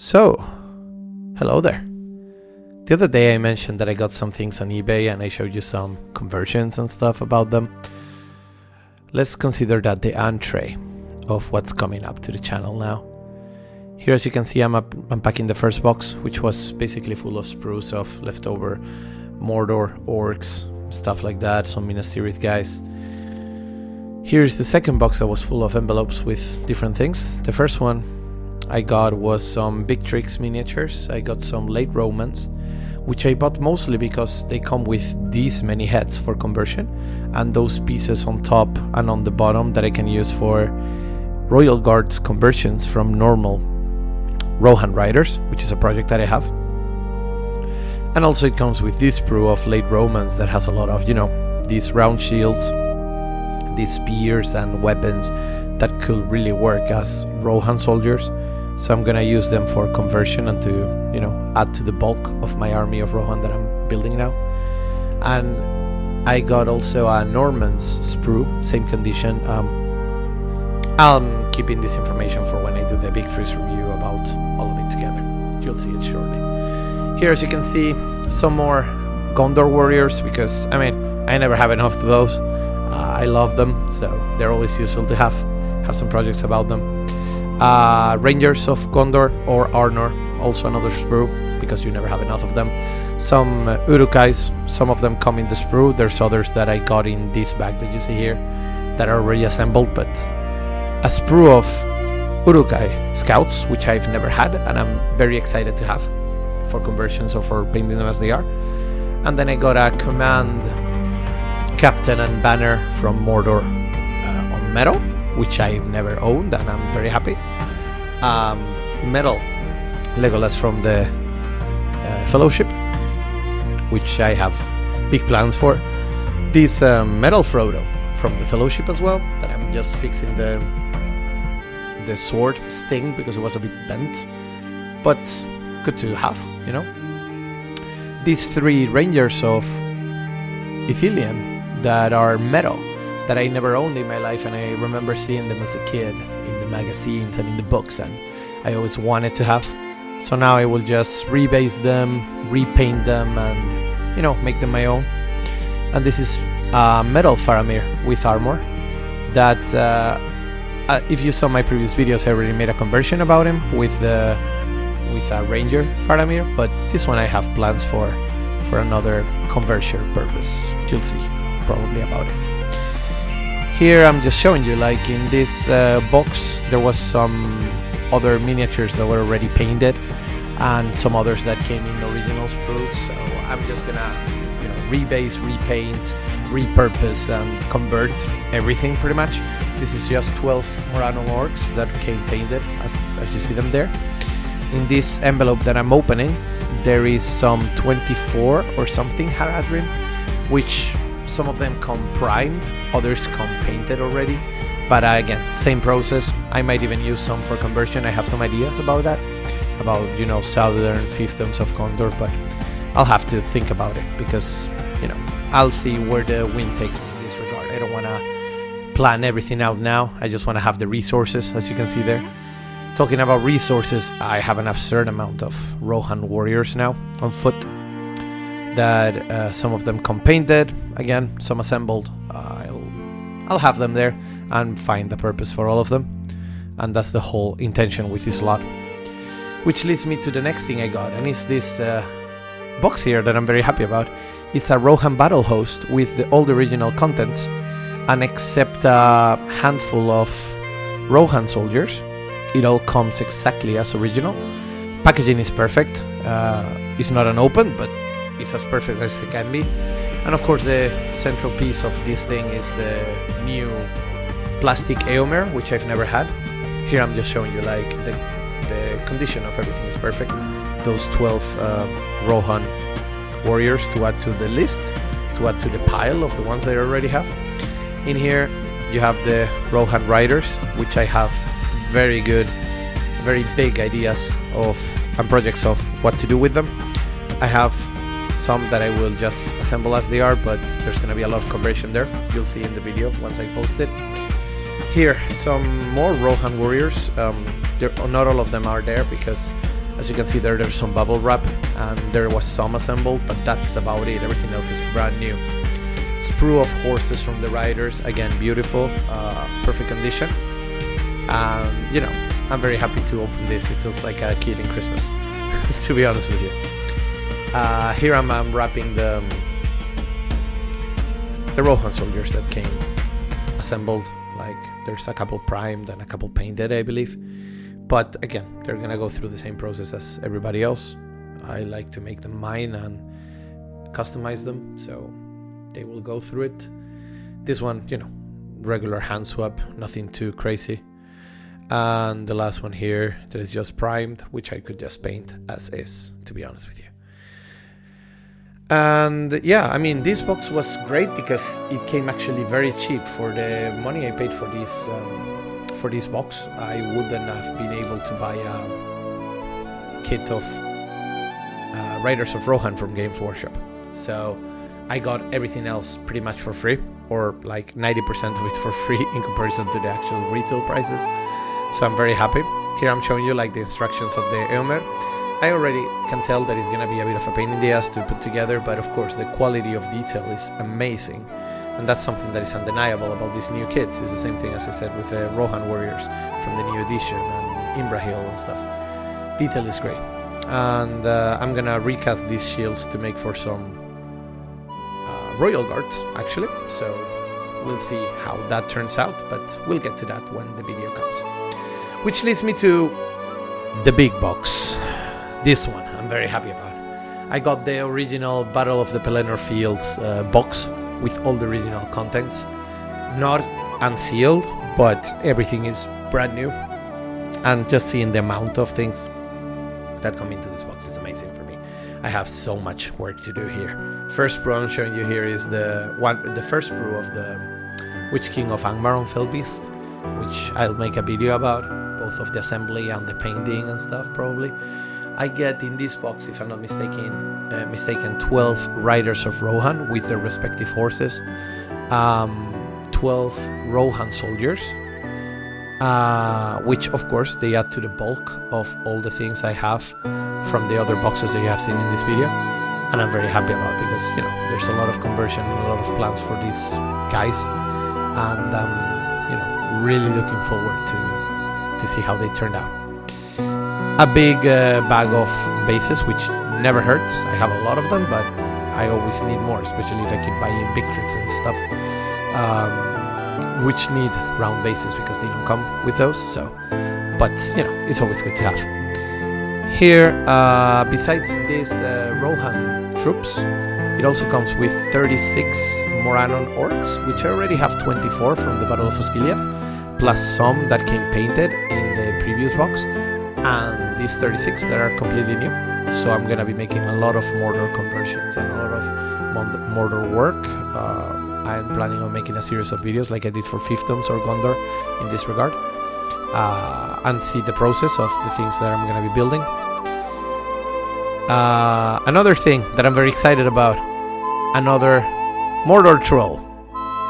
So, hello there. The other day I mentioned that I got some things on eBay and I showed you some conversions and stuff about them. Let's consider that the entree of what's coming up to the channel now. Here, as you can see, I'm unpacking the first box, which was basically full of sprues of leftover Mordor, orcs, stuff like that, some Minas Tirith guys. Here is the second box that was full of envelopes with different things. The first one I got was some Big Tricks miniatures. I got some late Romans, which I bought mostly because they come with these many heads for conversion and those pieces on top and on the bottom that I can use for Royal Guards conversions from normal Rohan Riders, which is a project that I have. And also it comes with this sprue of late Romans that has a lot of, these round shields, these spears and weapons that could really work as Rohan soldiers. So I'm gonna use them for conversion and to, add to the bulk of my army of Rohan that I'm building now. And I got also a Norman's sprue, same condition. I'm keeping this information for when I do the Big Trees review about all of it together. You'll see it shortly. Here, as you can see, some more Gondor warriors, because, I never have enough of those. I love them, so they're always useful to have some projects about them. Rangers of Gondor or Arnor, also another sprue, because you never have enough of them. Some Urukais, some of them come in the sprue. There's others that I got in this bag that you see here that are already assembled, but a sprue of Urukai scouts, which I've never had, and I'm very excited to have for conversions or for painting them as they are. And then I got a command captain and banner from Mordor on metal, which I've never owned, and I'm very happy. Metal Legolas from the Fellowship, which I have big plans for. This metal Frodo from the Fellowship as well, that I'm just fixing the sword sting because it was a bit bent, but good to have, These three Rangers of Ithilien that are metal, that I never owned in my life, and I remember seeing them as a kid in the magazines and in the books, and I always wanted to have. So now I will just rebase them, repaint them, and make them my own. And this is metal Faramir with armor that if you saw my previous videos, I already made a conversion about him with a Ranger Faramir, but this one I have plans for another conversion purpose. You'll see probably about it. Here I'm just showing you, like in this box, there was some other miniatures that were already painted and some others that came in original sprues. So I'm just gonna, rebase, repaint, repurpose, and convert everything pretty much. This is just 12 Morano orcs that came painted, as you see them there. In this envelope that I'm opening, there is some 24 or something Haradrim, which some of them come primed, others come painted already. But again, same process. I might even use some for conversion. I have some ideas about that, about southern fiefdoms of Gondor, but I'll have to think about it because I'll see where the wind takes me in this regard. I don't want to plan everything out now. I just want to have the resources, as you can see there. Talking about resources, I have an absurd amount of Rohan warriors now on foot. That some of them come painted, again, some assembled. I'll have them there and find the purpose for all of them, and that's the whole intention with this lot. Which leads me to the next thing I got, and it's this box here that I'm very happy about. It's a Rohan battle host with all the original contents, and except a handful of Rohan soldiers, it all comes exactly as original. Packaging is perfect. It's not an open, but it's as perfect as it can be. And of course the central piece of this thing is the new plastic Eomer, which I've never had. Here I'm just showing you like the condition of everything is perfect. Those 12 Rohan warriors to add to the list, to add to the pile of the ones that I already have. In here you have the Rohan Riders, which I have very good, very big ideas of and projects of what to do with them. I have some that I will just assemble as they are, but there's going to be a lot of conversion there. You'll see in the video once I post it. Here, some more Rohan warriors. Not all of them are there because As you can see there, there's some bubble wrap, and there was some assembled, but that's about it. Everything else is brand new. Sprue of horses from the riders, again beautiful, perfect condition. And you know, I'm very happy to open this. It feels like a kid in Christmas, to be honest with you. Here I'm wrapping the Rohan soldiers that came assembled. Like there's a couple primed and a couple painted, I believe. But again, they're gonna go through the same process as everybody else. I like to make them mine and customize them, so they will go through it. This one, you know, regular hand swap, nothing too crazy. And the last one here that is just primed, which I could just paint as is, to be honest with you. And yeah, I mean, this box was great because it came actually very cheap for the money I paid for this box. I wouldn't have been able to buy a kit of Riders of Rohan from Games Workshop. So I got everything else pretty much for free, or like 90% of it for free in comparison to the actual retail prices. So I'm very happy. Here I'm showing you like the instructions of the Eomer. I already can tell that it's gonna be a bit of a pain in the ass to put together, but of course the quality of detail is amazing. And that's something that is undeniable about these new kits. It's the same thing as I said with the Rohan Warriors from the new edition and Imbrahil and stuff. Detail is great. And I'm gonna recast these shields to make for some Royal Guards, actually. So we'll see how that turns out, but we'll get to that when the video comes. Which leads me to the big box. This one I'm very happy about. I got the original Battle of the Pelennor Fields box with all the original contents. Not unsealed, but everything is brand new. And just seeing the amount of things that come into this box is amazing for me. I have so much work to do here. First sprue I'm showing you here is the first sprue of the Witch King of Angmar on Felbeast, which I'll make a video about, both of the assembly and the painting and stuff probably. I get in this box, if I'm not mistaken, 12 Riders of Rohan with their respective horses, 12 Rohan soldiers, which of course they add to the bulk of all the things I have from the other boxes that you have seen in this video, and I'm very happy about it because, you know, there's a lot of conversion and a lot of plans for these guys, and I'm, you know, really looking forward to see how they turned out. A big bag of bases, which never hurts. I have a lot of them, but I always need more, especially if I keep buying big tricks and stuff, which need round bases because they don't come with those. So, but you know, it's always good to have. Here, besides these Rohan troops, it also comes with 36 Morannon orcs, which I already have 24 from the Battle of Osgiliath, plus some that came painted in the previous box. And these 36 that are completely new. So I'm gonna be making a lot of Mordor conversions and a lot of Mordor work. I'm planning on making a series of videos like I did for Fiefdoms or Gondor in this regard, and see the process of the things that I'm gonna be building. Another thing that I'm very excited about, another Mordor troll,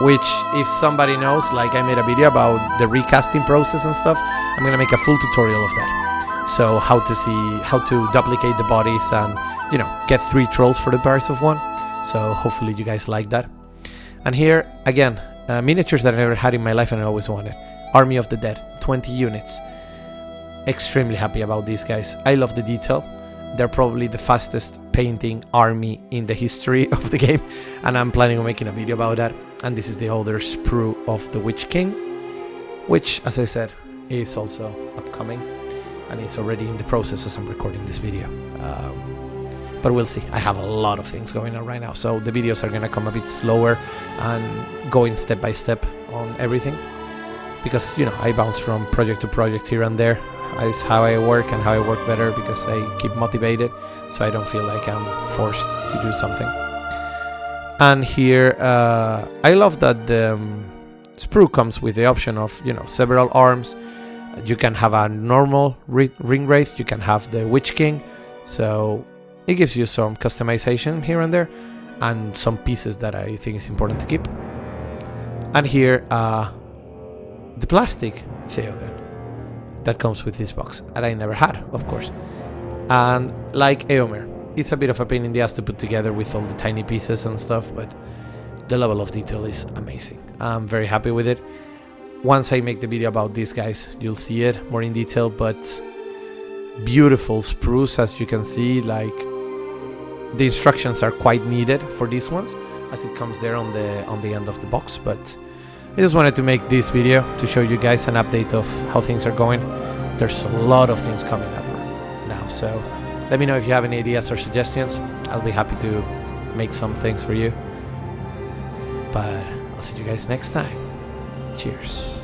which if somebody knows, like I made a video about the recasting process and stuff, I'm gonna make a full tutorial of that. So how to duplicate the bodies and, you know, get 3 trolls for the price of 1. So hopefully you guys like that. And here again, miniatures that I never had in my life and I always wanted. Army of the Dead, 20 units. Extremely happy about these guys. I love the detail. They're probably the fastest painting army in the history of the game, and I'm planning on making a video about that. And this is the older sprue of the Witch King, which, as I said, is also upcoming. And it's already in the process as I'm recording this video. But we'll see. I have a lot of things going on right now, so the videos are gonna come a bit slower and going step by step on everything, because, you know, I bounce from project to project here and there. It's how I work and how I work better, because I keep motivated, so I don't feel like I'm forced to do something. And here, I love that the sprue comes with the option of, you know, several arms. You can have a normal ring wraith, you can have the Witch King, so it gives you some customization here and there, and some pieces that I think is important to keep. And here, the plastic Theoden that comes with this box, that I never had, of course. And like Eomer, it's a bit of a pain in the ass to put together with all the tiny pieces and stuff, but the level of detail is amazing. I'm very happy with it. Once I make the video about these guys, you'll see it more in detail, but beautiful spruce, as you can see. Like, the instructions are quite needed for these ones, as it comes there on the end of the box, but I just wanted to make this video to show you guys an update of how things are going. There's a lot of things coming up now, so let me know if you have any ideas or suggestions. I'll be happy to make some things for you. But I'll see you guys next time. Cheers.